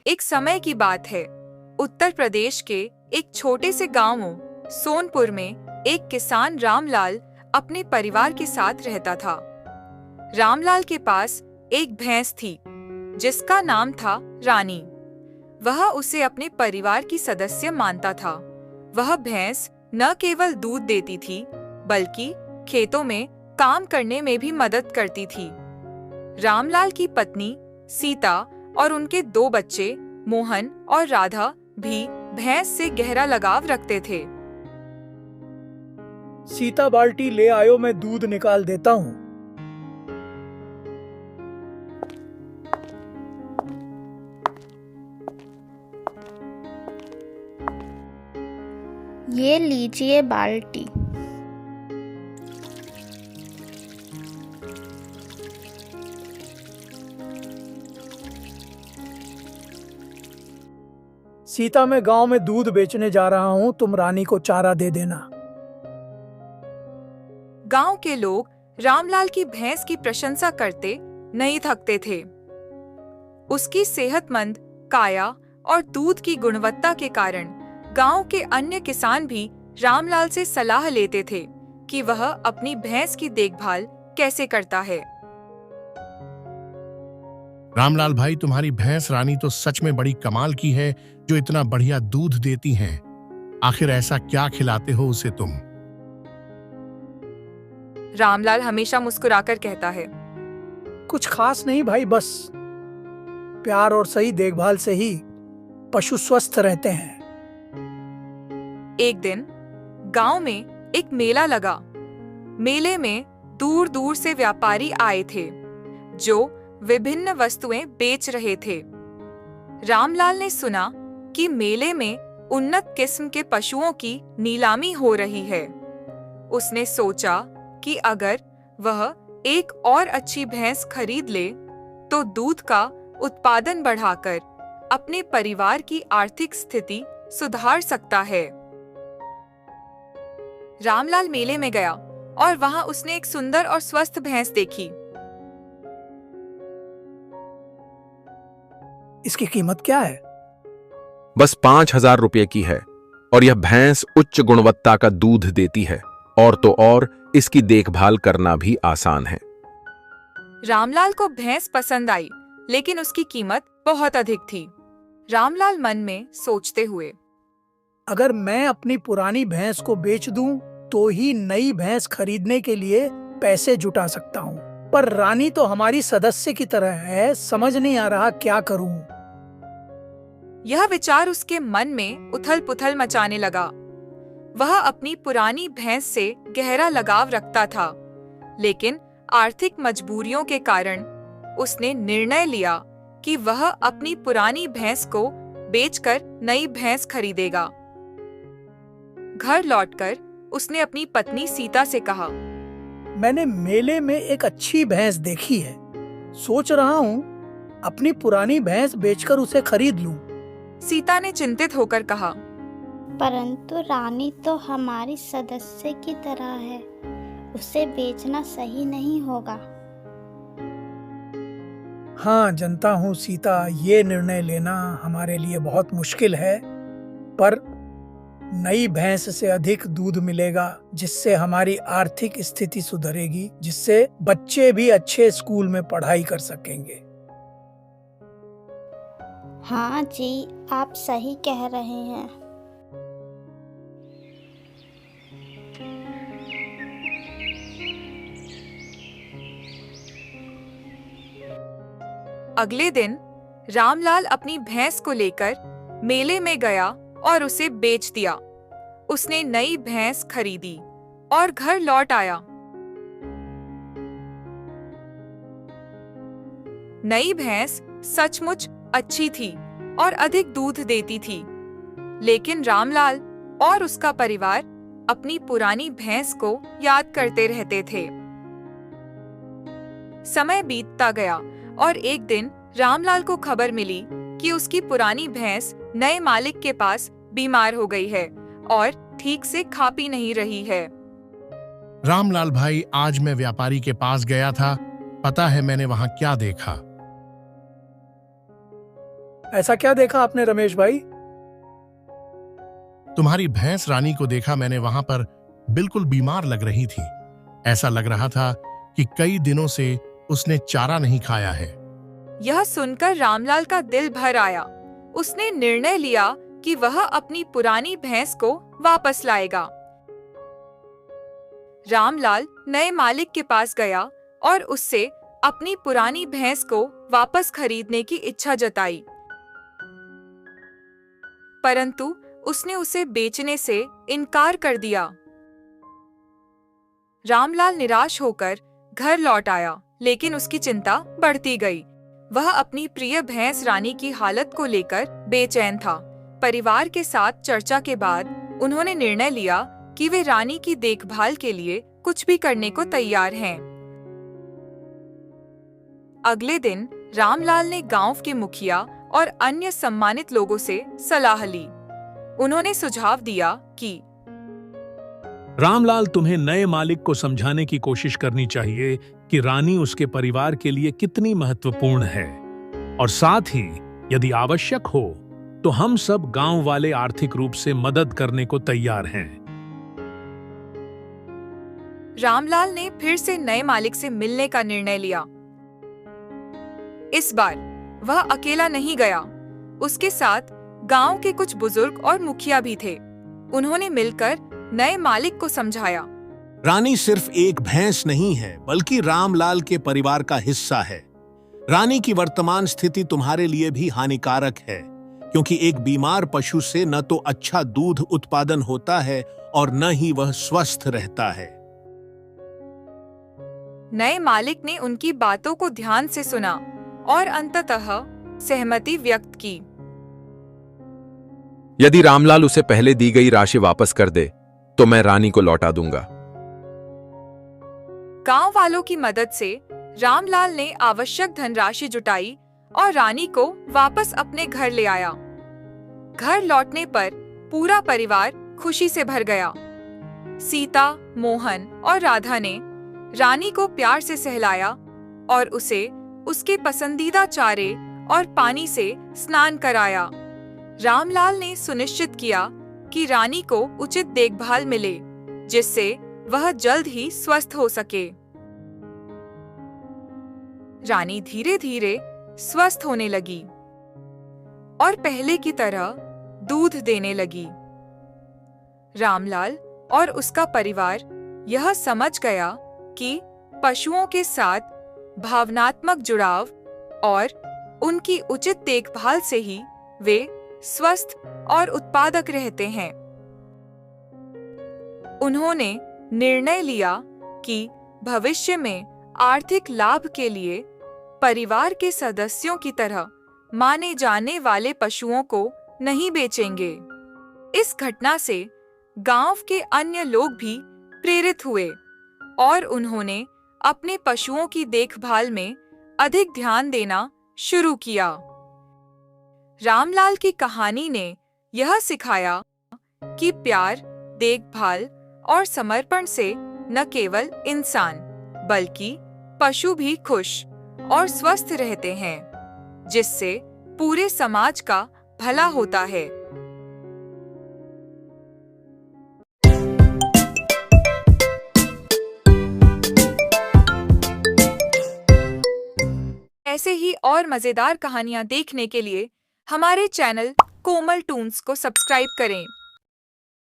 एक समय की बात है। उत्तर प्रदेश के एक छोटे से गांव सोनपुर में एक किसान रामलाल अपने परिवार के साथ रहता था। रामलाल के पास एक भैंस थी जिसका नाम था रानी। वह उसे अपने परिवार की सदस्य मानता था। वह भैंस न केवल दूध देती थी बल्कि खेतों में काम करने में भी मदद करती थी। रामलाल की पत्नी सीता और उनके 2 बच्चे मोहन और राधा भी भैंस से गहरा लगाव रखते थे। सीता बाल्टी ले आयो, मैं दूध निकाल देता हूँ। ये लीजिए बाल्टी। सीता, मैं गांव में दूध बेचने जा रहा हूँ, तुम रानी को चारा दे देना। गांव के लोग रामलाल की भैंस की प्रशंसा करते नहीं थकते थे। उसकी सेहतमंद काया और दूध की गुणवत्ता के कारण गांव के अन्य किसान भी रामलाल से सलाह लेते थे कि वह अपनी भैंस की देखभाल कैसे करता है। रामलाल भाई, तुम्हारी भैंस रानी तो सच में बड़ी कमाल की है जो इतना बढ़िया दूध देती हैं। आखिर ऐसा क्या खिलाते हो उसे तुम? रामलाल हमेशा मुस्कुराकर कहता है, कुछ खास नहीं भाई, बस प्यार और सही देखभाल से ही पशु स्वस्थ रहते हैं। एक दिन गांव में एक मेला लगा। मेले में दूर दूर से व्यापारी आए थे जो विभिन्न वस्तुएं बेच रहे थे। रामलाल ने सुना कि मेले में उन्नत किस्म के पशुओं की नीलामी हो रही है। उसने सोचा कि अगर वह एक और अच्छी भैंस खरीद ले तो दूध का उत्पादन बढ़ाकर अपने परिवार की आर्थिक स्थिति सुधार सकता है। रामलाल मेले में गया और वहां उसने एक सुंदर और स्वस्थ भैंस देखी। इसकी कीमत क्या है? बस 5,000 रुपये की है और यह भैंस उच्च गुणवत्ता का दूध देती है और तो और इसकी देखभाल करना भी आसान है। रामलाल को भैंस पसंद आई, लेकिन उसकी कीमत बहुत अधिक थी। रामलाल मन में सोचते हुए, अगर मैं अपनी पुरानी भैंस को बेच दूं तो ही नई भैंस खरीदने के लिए पैसे जुटा सकता हूं। पर रानी तो हमारी सदस्य की तरह है, समझ नहीं आ रहा क्या करूं। यह विचार उसके मन में उथल-पुथल मचाने लगा। वह अपनी पुरानी भैंस से गहरा लगाव रखता था, लेकिन आर्थिक मजबूरियों के कारण उसने निर्णय लिया कि वह अपनी पुरानी भैंस को बेचकर नई भैंस खरीदेगा। घर लौटकर उसने अपनी पत्नी सीता से कहा, मैंने मेले में एक अच्छी भैंस देखी है, सोच रहा हूँ अपनी पुरानी भैंस बेचकर उसे खरीद लूं। सीता ने चिंतित होकर कहा, परंतु रानी तो हमारी सदस्य की तरह है, उसे बेचना सही नहीं होगा। हाँ, जानता हूँ सीता, ये निर्णय लेना हमारे लिए बहुत मुश्किल है, पर नई भैंस से अधिक दूध मिलेगा जिससे हमारी आर्थिक स्थिति सुधरेगी, जिससे बच्चे भी अच्छे स्कूल में पढ़ाई कर सकेंगे। हाँ जी, आप सही कह रहे हैं। अगले दिन रामलाल अपनी भैंस को लेकर मेले में गया और उसे बेच दिया। उसने नई भैंस खरीदी और घर लौट आया। नई भैंस सचमुच अच्छी थी और अधिक दूध देती थी, लेकिन रामलाल और उसका परिवार अपनी पुरानी भैंस को याद करते रहते थे। समय बीतता गया और एक दिन रामलाल को खबर मिली कि उसकी पुरानी भैंस नए मालिक के पास बीमार हो गई है और ठीक से खा पी नहीं रही है। रामलाल भाई, आज मैं व्यापारी के पास गया था, पता है मैंने वहां क्या देखा? ऐसा क्या देखा आपने रमेश भाई? तुम्हारी भैंस रानी को देखा मैंने वहां पर, बिल्कुल बीमार लग रही थी। ऐसा लग रहा था कि कई दिनों से उसने चारा नहीं खाया है। यह सुनकर रामलाल का दिल भर आया। उसने निर्णय लिया कि वह अपनी पुरानी भैंस को वापस लाएगा। रामलाल नए मालिक के पास गया और उससे अपनी पुरानी भैंस को वापस खरीदने की इच्छा जताई, परंतु उसने उसे बेचने से इनकार कर दिया। रामलाल निराश होकर घर लौट आया, लेकिन उसकी चिंता बढ़ती गई। वह अपनी प्रिय भैंस रानी की हालत को लेकर बेचैन था। परिवार के साथ चर्चा के बाद उन्होंने निर्णय लिया कि वे रानी की देखभाल के लिए कुछ भी करने को तैयार हैं। अगले दिन रामलाल ने गांव के मुखिया और अन्य सम्मानित लोगों से सलाह ली। उन्होंने सुझाव दिया कि रामलाल, तुम्हें नए मालिक को समझाने की कोशिश करनी चाहिए कि रानी उसके परिवार के लिए कितनी महत्वपूर्ण है, और साथ ही यदि आवश्यक हो तो हम सब गांव वाले आर्थिक रूप से मदद करने को तैयार हैं। रामलाल ने फिर से नए मालिक से मिलने का निर्णय लिया। इस बार वह अकेला नहीं गया, उसके साथ गांव के कुछ बुजुर्ग और मुखिया भी थे। उन्होंने मिलकर नए मालिक को समझाया। रानी सिर्फ एक भैंस नहीं है, बल्कि रामलाल के परिवार का हिस्सा है। रानी की वर्तमान स्थिति तुम्हारे लिए भी हानिकारक है, क्योंकि एक बीमार पशु से न तो अच्छा दूध उत्पादन होता है और न ही वह स्वस्थ रहता है। नए मालिक ने उनकी बातों को ध्यान से सुना और अंततः सहमति व्यक्त की। यदि रामलाल उसे पहले दी गई राशि वापस कर दे तो मैं रानी को लौटा दूंगा। गांव वालों की मदद से रामलाल ने आवश्यक धनराशि जुटाई और रानी को वापस अपने घर ले आया। घर लौटने पर पूरा परिवार खुशी से भर गया। सीता, मोहन और राधा ने रानी को प्यार से सहलाया और उसे उसके पसंदीदा चारे और पानी से स्नान कराया। रामलाल ने सुनिश्चित किया कि रानी को उचित देखभाल मिले, जिससे वह जल्द ही स्वस्थ हो सके। रानी धीरे धीरे स्वस्थ होने लगी और पहले की तरह दूध देने लगी। रामलाल और उसका परिवार यह समझ गया कि पशुओं के साथ भावनात्मक जुड़ाव और उनकी उचित देखभाल से ही वे स्वस्थ और उत्पादक रहते हैं। उन्होंने निर्णय लिया कि भविष्य में आर्थिक लाभ के लिए परिवार के सदस्यों की तरह माने जाने वाले पशुओं को नहीं बेचेंगे। इस घटना से गांव के अन्य लोग भी प्रेरित हुए और उन्होंने अपने पशुओं की देखभाल में अधिक ध्यान देना शुरू किया। रामलाल की कहानी ने यह सिखाया कि प्यार, देखभाल और समर्पण से न केवल इंसान बल्कि पशु भी खुश और स्वस्थ रहते हैं, जिससे पूरे समाज का भला होता है। ऐसे ही और मजेदार कहानियाँ देखने के लिए हमारे चैनल कोमल टून्स को सब्सक्राइब करें।